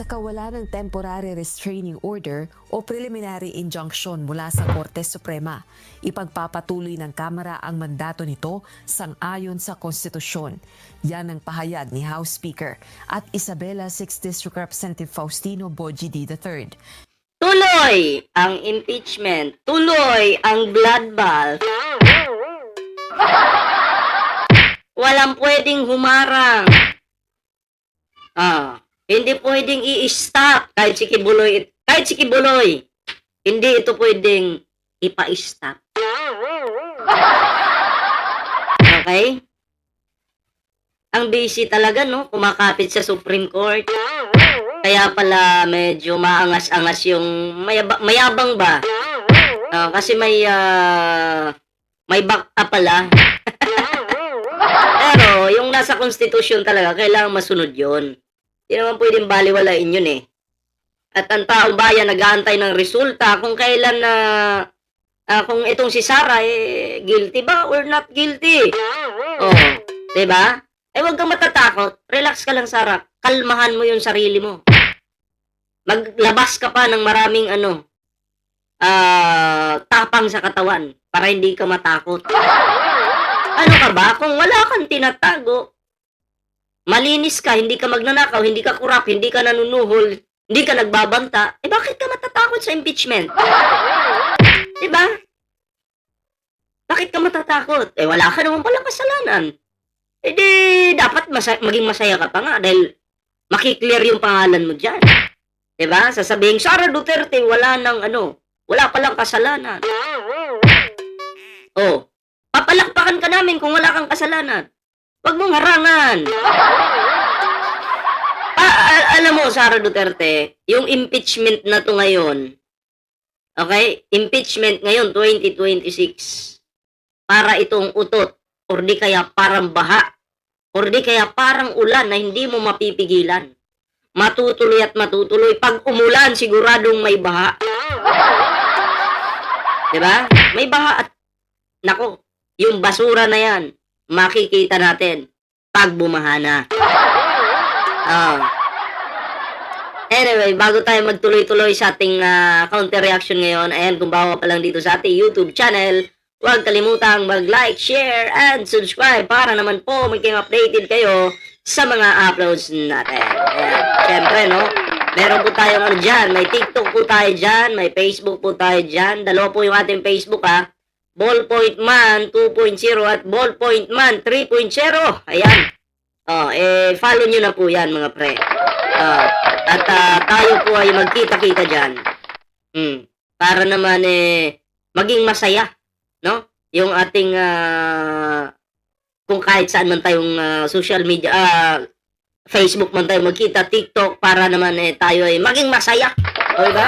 sa kawalan ng temporary restraining order o preliminary injunction mula sa Korte Suprema. Ipagpapatuloy ng Kamara ang mandato nito sang-ayon sa konstitusyon. Yan ang pahayag ni House Speaker at Isabela 6th District Representative Faustino Boji D. III. Tuloy ang impeachment, tuloy ang bloodbath. Walang pwedeng humarang. Hindi pwedeng i-stop kahit si Kibuloy, hindi ito pwedeng ipa-stop. Okay? Ang busy talaga, no? Kumakapit sa Supreme Court. Kaya pala medyo maangas-angas yung mayabang ba? Kasi may back up pala. Pero yung nasa konstitusyon talaga, kailangan masunod yun. Hindi naman pwedeng baliwalain yun eh. At ang taong bayan nag-aantay ng resulta kung kailan kung itong si Sara guilty ba or not guilty. Oh, 'di ba? Huwag kang matatakot. Relax ka lang, Sara. Kalmahan mo yung sarili mo. Maglabas ka pa ng maraming tapang sa katawan para hindi ka matakot. Ano ka ba? Kung wala kang tinatago, malinis ka, hindi ka magnanakaw, hindi ka kurap, hindi ka nanunuhol, hindi ka nagbabanta, bakit ka matatakot sa impeachment? Diba? Bakit ka matatakot? Wala ka naman palang kasalanan. Di, dapat maging masaya ka pa nga dahil makiklear yung pangalan mo dyan. Diba? Sasabihin, Sara Duterte, wala palang kasalanan. Oh, papalakpakan ka namin kung wala kang kasalanan. Huwag mong harangan. Alam mo, Sara Duterte, yung impeachment na to ngayon, okay? Impeachment ngayon, 2026, para itong utot, or di kaya parang baha, or di kaya parang ulan na hindi mo mapipigilan. Matutuloy at matutuloy. Pag umulan, siguradong may baha. Diba? May baha at, nako, yung basura na yan, makikita natin pag bumaha na. Anyway, bago tayo magtuloy-tuloy sa ating counter-reaction ngayon, ayan, kung bawa pa lang dito sa ating YouTube channel, huwag kalimutang mag-like, share, and subscribe para naman po maging updated kayo sa mga uploads natin. Ayan, syempre, no? Meron po tayong dyan, may TikTok po tayo dyan, may Facebook po tayo dyan, dalawa po yung ating Facebook, Ballpoint Man 2.0 at Ballpoint Man 3.0. Ayan. Follow nyo na po yan, mga pre. At tayo po ay magkita-kita dyan. Para naman maging masaya, no? Yung ating kung kahit saan man tayong social media, Facebook man tayo magkita, TikTok, para naman tayo ay maging masaya. O diba?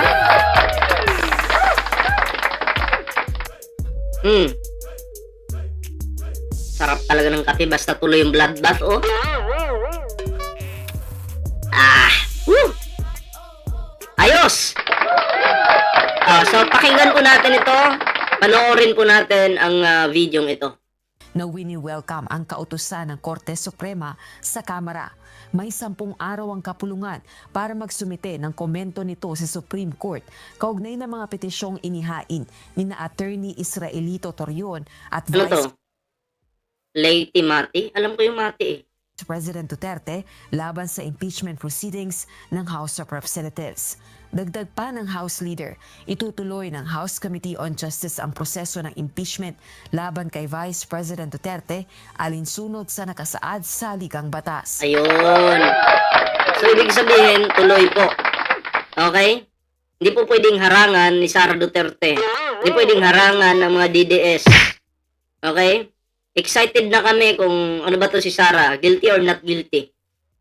Sarap talaga ng kape basta tuloy yung bloodbath, oh. Ayos! So, pakinggan po natin ito. Panoorin po natin ang videong ito. Na wini-welcome ang kautusan ng Korte Suprema sa Kamara. May 10 araw ang kapulungan para magsumite ng komento nito sa Supreme Court kaugnay ng mga petisyong inihain ni na Attorney Israelito Torion at Ano to? Vice Lady Mati? Alam ko yung Mati President Duterte laban sa impeachment proceedings ng House of Representatives. Dagdag pa ng House Leader, itutuloy ng House Committee on Justice ang proseso ng impeachment laban kay Vice President Duterte alinsunod sa nakasaad sa ligang batas. Ayun. So, ibig sabihin, tuloy po. Okay? Hindi po pwedeng harangan ni Sara Duterte. Hindi pwedeng harangan ng mga DDS. Okay? Excited na kami kung ano ba to si Sara, guilty or not guilty.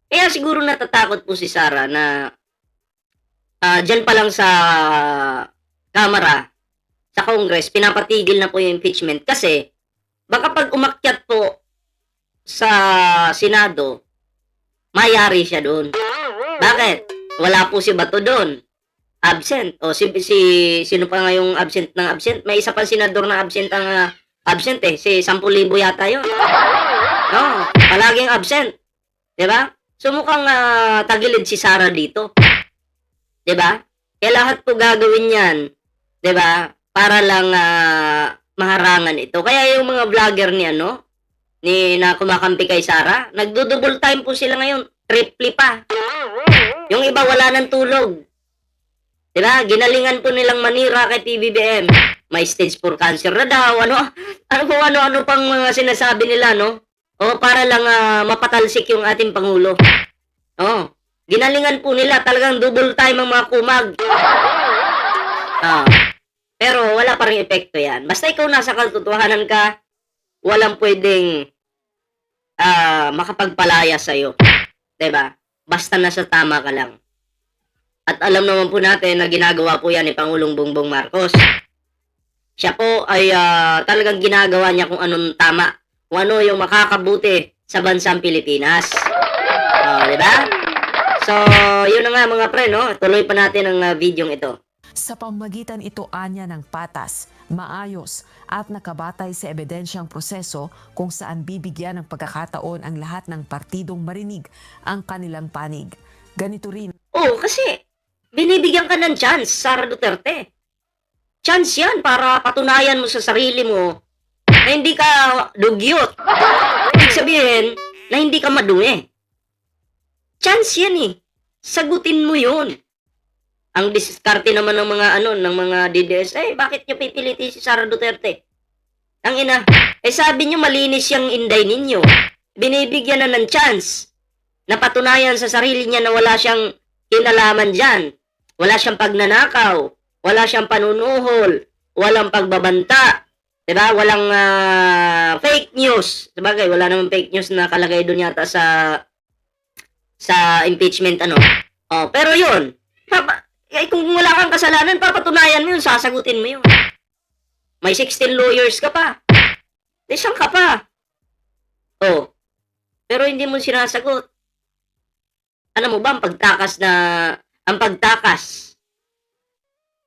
Kaya siguro natatakot po si Sara na dyan pa lang sa Kamara, sa Congress, pinapatigil na po yung impeachment. Kasi, baka pag umakyat po sa Senado, mayari siya doon. Bakit? Wala po si Bato doon. Absent. O sino pa nga yung absent ng absent? May isa pa senador na absent ang absent si 10,000 yata yun. No, palaging absent. Diba? So mukhang tagilid si Sara dito. 'Di ba? Kaya lahat po gagawin 'yan, 'di ba? Para lang maharangan ito. Kaya yung mga vlogger ni ano, ni na kumakampi kay Sara, nagdo-double time po sila ngayon, triple pa. Yung iba wala ng tulog. 'Di ba? Ginalingan po nilang manira kay PBBM. May stage 4 cancer na daw. Ano pang mga sinasabi nila, no? O para lang mapatalsik yung ating pangulo. Oh, ginalingan po nila, talagang double time ang mga kumag. Ah, pero wala pa ring epekto 'yan. Basta ikaw nasa katotohanan ka, walang pwedeng makapagpalaya sa iyo, 'di ba? Basta nasa tama ka lang. At alam naman po natin na ginagawa po 'yan ni Pangulong Bongbong Marcos. Siya po ay talagang ginagawa niya kung anong tama, kung ano yung makakabuti sa bansang Pilipinas. Oh, 'di ba? So, yun na nga mga pre, no? Tuloy pa natin ang videong ito. Sa pamamagitan ito anya ng patas, maayos at nakabatay sa ebidensyang proseso kung saan bibigyan ng pagkakataon ang lahat ng partidong marinig ang kanilang panig. Ganito rin Oh, kasi binibigyan ka ng chance, Sara Duterte. Chance yan para patunayan mo sa sarili mo na hindi ka dugyot. Ibig sabihin na hindi ka madumi. Chance yan eh. Sagutin mo yun. Ang diskarte naman ng mga ng mga DDS, bakit nyo pipilitin si Sara Duterte? Ang ina, sabi nyo malinis yung inday ninyo. Binibigyan na ng chance na patunayan sa sarili niya na wala siyang kinalaman dyan. Wala siyang pagnanakaw. Wala siyang panunuhol. Walang pagbabanta. Diba? Walang fake news. Sabagay, wala namang fake news na kalagay doon yata sa impeachment Oh, pero yun, kung wala kang kasalanan, papatunayan mo yun, sasagutin mo yun. May 16 lawyers ka pa. Saan ka pa? Oh, pero hindi mo sinasagot. Ano mo ba, ang pagtakas,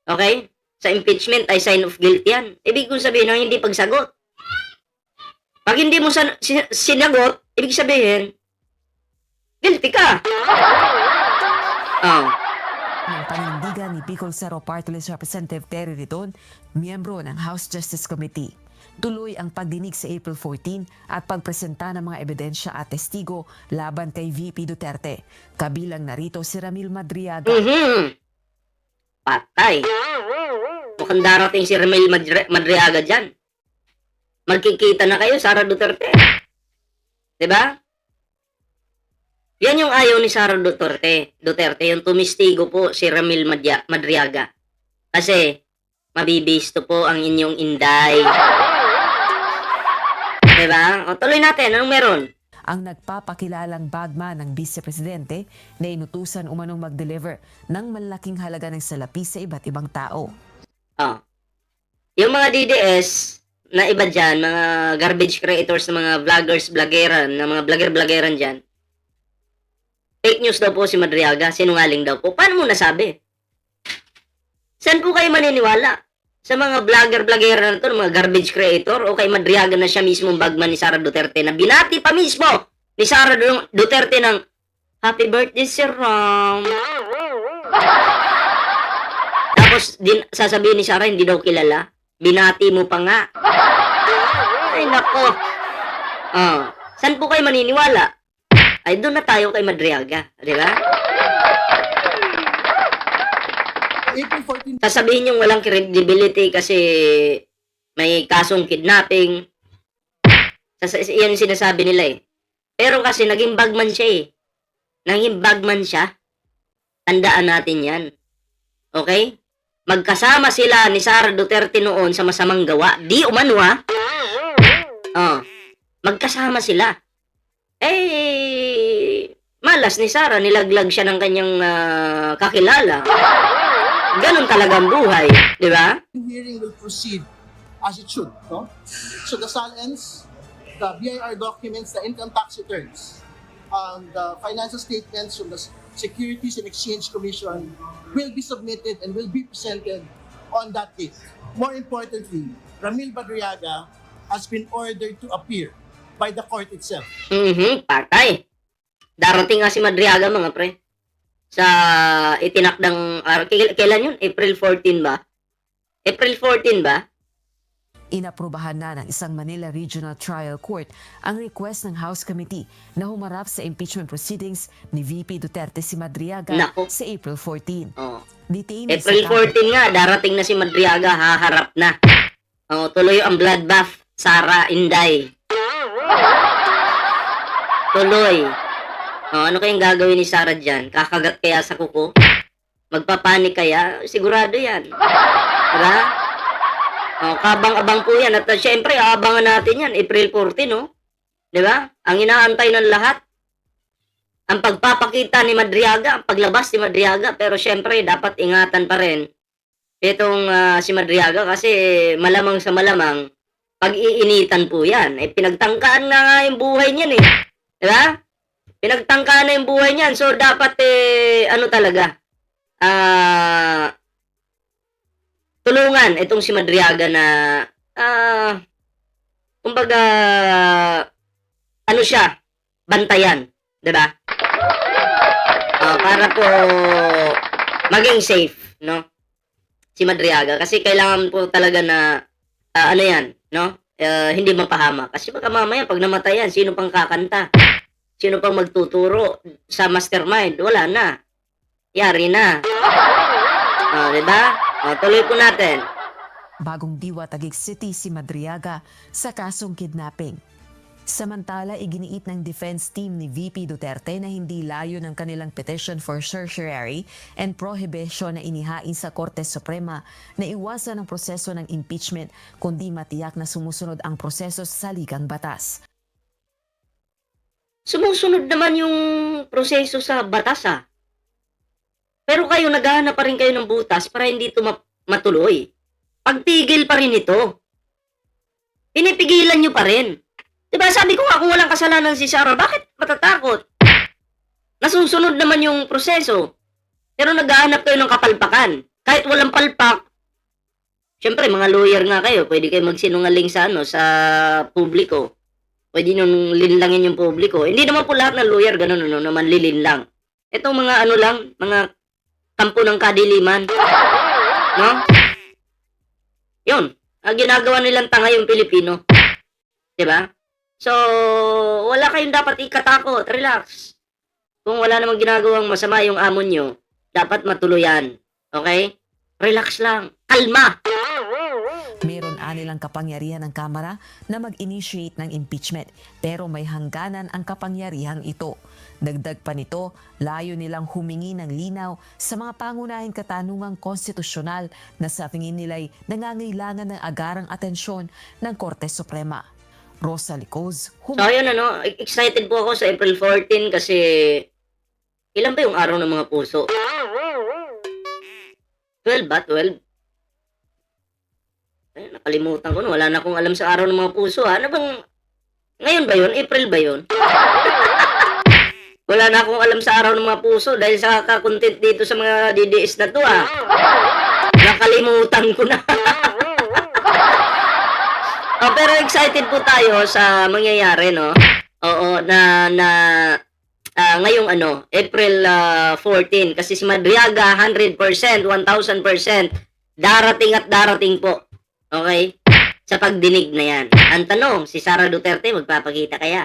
okay, sa impeachment ay sign of guilt yan. Ibig kong sabihin ng hindi pagsagot. Pag hindi mo sinagot, ibig sabihin, guilty ka. Oh. ng panindigan ni Bicol Cerro Party List Representative Terry Ridon, miyembro ng House Justice Committee. Tuloy ang pagdinig sa April 14 at pagpresenta ng mga ebidensya at testigo laban kay VP Duterte. Kabilang narito si Ramil Madriaga. Patay. Mukhang darating si Ramil Madriaga dyan. Magkikita na kayo, Sara Duterte. Diba? Yan yung ayaw ni Sara Duterte, yung tumistigo po si Ramil Madriaga. Kasi, mabibisto po ang inyong inday. Diba? O, tuloy natin. Anong meron? Ang nagpapakilalang bagman ng Vice Presidente na inutusan umanong mag-deliver ng malaking halaga ng salapi sa iba't ibang tao. Oh. Yung mga DDS na iba dyan, mga garbage creators, na mga vloggers-vloggeran, na mga vlogger-vloggeran dyan, fake news daw po si Madriaga, sinungaling daw po. Paano mo nasabi? Saan po kayo maniniwala? Sa mga vlogger-vlogger na ito, mga garbage creator, o kay Madriaga na siya mismong bagman ni Sara Duterte na binati pa mismo ni Sara Duterte ng Happy Birthday, Sir Ram. Tapos, sasabihin ni Sara, hindi daw kilala. Binati mo pa nga. Ay, nako. Oh, saan po kayo maniniwala? Ay, doon na tayo kay Madriaga. Di ba? April 14. Sasabihin yung walang credibility kasi may kasong kidnapping. Yan yung sinasabi nila eh. Pero kasi naging bagman siya eh. Naging bagman siya. Tandaan natin yan. Okay? Magkasama sila ni Sara Duterte noon sa masamang gawa. Di umano ha. Oh, magkasama sila. Malas ni Sara, nilaglag siya ng kanyang kakilala. Ganon talagang buhay, di ba? Hearing will proceed as it should, no? So the SALNs, the BIR documents, the income tax returns, the financial statements from the Securities and Exchange Commission will be submitted and will be presented on that date. More importantly, Ramil Madriaga has been ordered to appear by the court itself. Patay. Darating nga si Madriaga mga pre. sa itinakdang kailan yun? April 14 ba? April 14 ba? Inaprubahan na ng isang Manila Regional Trial Court ang request ng House Committee na humarap sa impeachment proceedings ni VP Duterte si Madriaga Nako. sa April 14. Oh. Detained April sa kampo- 14 nga, darating na si Madriaga, haharap na. Oh, tuloy ang bloodbath, Sara Inday. Tuloy. Oh, ano kayang gagawin ni Sara dyan? Kakagat kaya sa kuko? Magpapanik kaya? Sigurado yan. Diba? Oh, kabang-abang po yan. At syempre, aabangan natin yan. April 14, no? Diba? Ang inaantay ng lahat. Ang pagpapakita ni Madriaga, ang paglabas ni Madriaga. Pero syempre, dapat ingatan pa rin itong si Madriaga kasi malamang sa malamang, pag-iinitan po yan. Eh, pinagtangkaan na nga yung buhay niyan eh. Diba? Pinagtangkaan na yung buhay niyan. So, dapat ano talaga, tulungan itong si Madriaga na kumbaga ano siya, bantayan, 'di ba? Para po maging safe, no? Si Madriaga kasi kailangan po talaga na ano 'yan, no? Hindi mapahama kasi baka mamaya pag namatayan, sino pang kakanta? Sino pang magtuturo sa mastermind? Wala na. Yari na. 'Di ba? Tuloy po natin. Bagong diwa Taguig City si Madriaga sa kasong kidnapping. Samantala, iginiit ng defense team ni VP Duterte na hindi layo ng kanilang petition for certiorari and prohibition na inihain sa Korte Suprema na iwasan ang proseso ng impeachment kundi matiyak na sumusunod ang proseso sa saligang batas. Sumusunod naman yung proseso sa batas Pero kayo, naghahanap pa rin kayo ng butas para hindi ito matuloy. Pagtigil pa rin ito. Pinipigilan nyo pa rin. Diba, sabi ko nga kung walang kasalanan si Sara, bakit matatakot? Nasusunod naman yung proseso. Pero naghahanap kayo ng kapalpakan. Kahit walang palpak, syempre, mga lawyer nga kayo, pwede kayo magsinungaling sa sa publiko. Pwede nyo linlangin yung publiko. Hindi naman po lahat ng lawyer ganun, naman lilinlang. Itong mga lang, mga kampo ng kadiliman. No? Yun. Ang ginagawa nilang tanga yung Pilipino. Diba? So, wala kayong dapat ikatakot. Relax. Kung wala namang ginagawang masama yung amo nyo, dapat matuluyan. Okay? Relax lang. Kalma. Meron anilang kapangyarihan ng Kamara na mag-initiate ng impeachment pero may hangganan ang kapangyarihang ito. Dagdag pa nito, layo nilang humingi ng linaw sa mga pangunahing katanungang konstitusyonal na sa tingin nila'y nangangailangan ng agarang atensyon ng Korte Suprema. Rosa Licoz, So, ayun excited po ako sa April 14 kasi ilan ba yung araw ng mga puso? 12 ba? 12? Ay, nakalimutan ko na. Wala na akong alam sa araw ng mga puso. Ano bang... Ngayon ba yun? April ba yun? Wala na akong alam sa araw ng mga puso dahil sa kakontent dito sa mga DDS na to Nakalimutan ko na. Pero excited po tayo sa mangyayari, no? Oo, na ngayong April 14 kasi si Madriaga 100%, 1000% darating at darating po. Okay? Sa pagdinig na yan. Ang tanong, si Sara Duterte magpapakita kaya?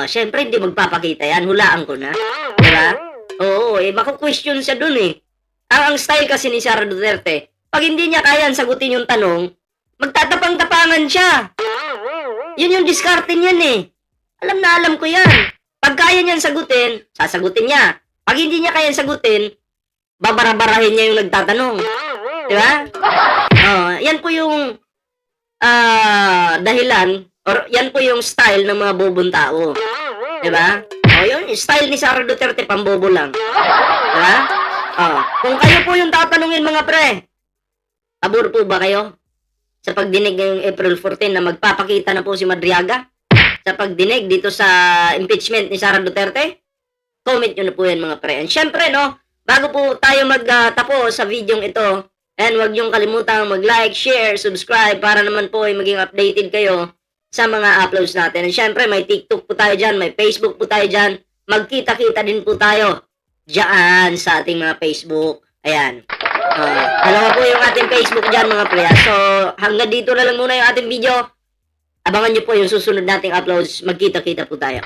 Syempre hindi magpapakita yan. Hulaan ko na. Diba? Oo, mako-question siya dun Ang style kasi ni Sara Duterte, pag hindi niya kayang sagutin yung tanong, magtatapang-tapangan siya. Yun yung diskarte niyan Alam na alam ko yan. Pag kaya niyan sagutin, sasagutin niya. Pag hindi niya kayang sagutin, babarabarahin niya yung nagtatanong. Diba? Yan po yung dahilan or yan po yung style ng mga bobong tao. Diba? Yun, yung style ni Sara Duterte, pambobo lang. Diba? Kung kayo po yung tatanungin mga pre, pabor po ba kayo sa pagdinig ngayong April 14 na magpapakita na po si Madriaga sa pagdinig dito sa impeachment ni Sara Duterte? Comment nyo na po yan mga pre. And syempre, bago po tayo magtapo sa video ito, and huwag niyong kalimutang mag-like, share, subscribe para naman po ay maging updated kayo sa mga uploads natin. And syempre, may TikTok po tayo dyan, may Facebook po tayo dyan. Magkita-kita din po tayo diyan sa ating mga Facebook. Ayan. Dalawa po yung ating Facebook dyan mga pre. So, hanggang dito na lang muna yung ating video. Abangan nyo po yung susunod nating uploads. Magkita-kita po tayo.